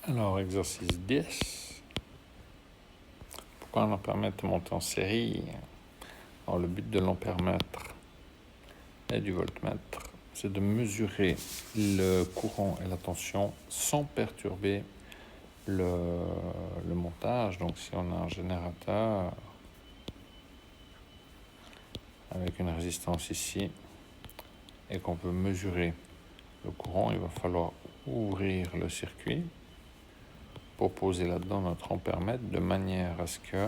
Alors, exercice 10. Pourquoi un ampèremètre monte en série? Alors, le but de l'ampèremètre et du voltmètre, c'est de mesurer le courant et la tension sans perturber le montage. Donc, si on a un générateur avec une résistance ici et qu'on veut mesurer le courant, il va falloir ouvrir le circuit pour poser là-dedans notre ampèremètre de manière à ce que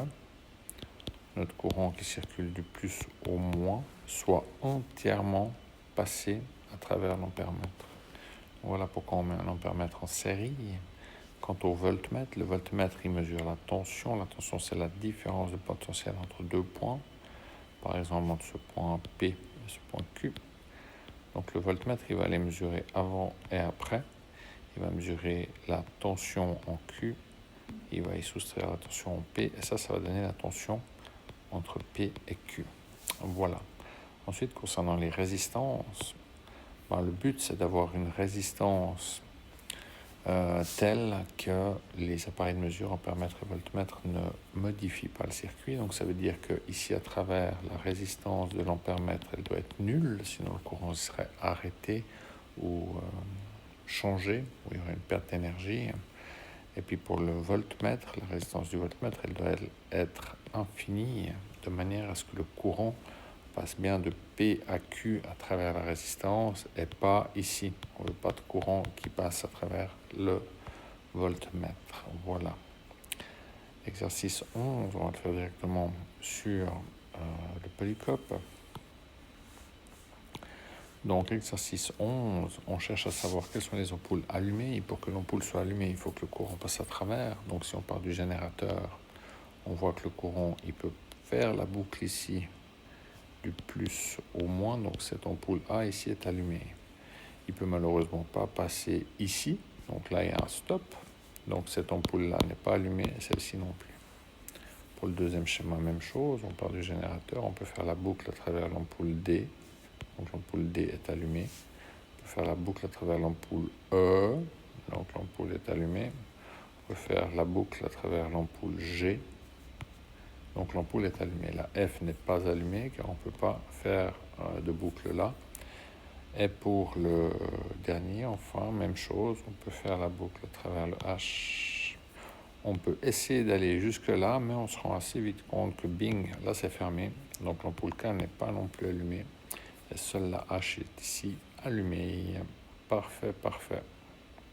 notre courant qui circule du plus au moins soit entièrement passé à travers l'ampèremètre. Voilà pourquoi on met un ampèremètre en série. Quant au voltmètre, le voltmètre il mesure la tension. La tension, c'est la différence de potentiel entre deux points, par exemple entre ce point P et ce point Q. Donc le voltmètre il va aller mesurer avant et après. Il va mesurer la tension en Q, il va y soustraire la tension en P, et ça va donner la tension entre P et Q. Voilà. Ensuite, concernant les résistances, le but c'est d'avoir une résistance telle que les appareils de mesure, ampèremètre et voltmètre, ne modifient pas le circuit. Donc ça veut dire que ici, à travers la résistance de l'ampèremètre, elle doit être nulle, sinon le courant serait arrêté ou changé, où il y aurait une perte d'énergie. Et puis pour le voltmètre, la résistance du voltmètre, elle doit être infinie, de manière à ce que le courant passe bien de P à Q à travers la résistance et pas ici. On ne veut pas de courant qui passe à travers le voltmètre. Voilà. Exercice 11, on va le faire directement sur le polycope. Donc, exercice 11, on cherche à savoir quelles sont les ampoules allumées. Et pour que l'ampoule soit allumée, il faut que le courant passe à travers. Donc, si on part du générateur, on voit que le courant, il peut faire la boucle ici du plus au moins. Donc, cette ampoule A ici est allumée. Il peut malheureusement pas passer ici. Donc là, il y a un stop. Donc, cette ampoule-là n'est pas allumée et celle-ci non plus. Pour le deuxième schéma, même chose. On part du générateur. On peut faire la boucle à travers l'ampoule D. Donc l'ampoule D est allumée. On peut faire la boucle à travers l'ampoule E. Donc l'ampoule est allumée. On peut faire la boucle à travers l'ampoule G. Donc l'ampoule est allumée. La F n'est pas allumée car on ne peut pas faire de boucle là. Et pour le dernier, enfin, même chose. On peut faire la boucle à travers le H. On peut essayer d'aller jusque là, mais on se rend assez vite compte que bing, là c'est fermé. Donc l'ampoule K n'est pas non plus allumée. Et seule la H est ici allumée. Parfait, parfait.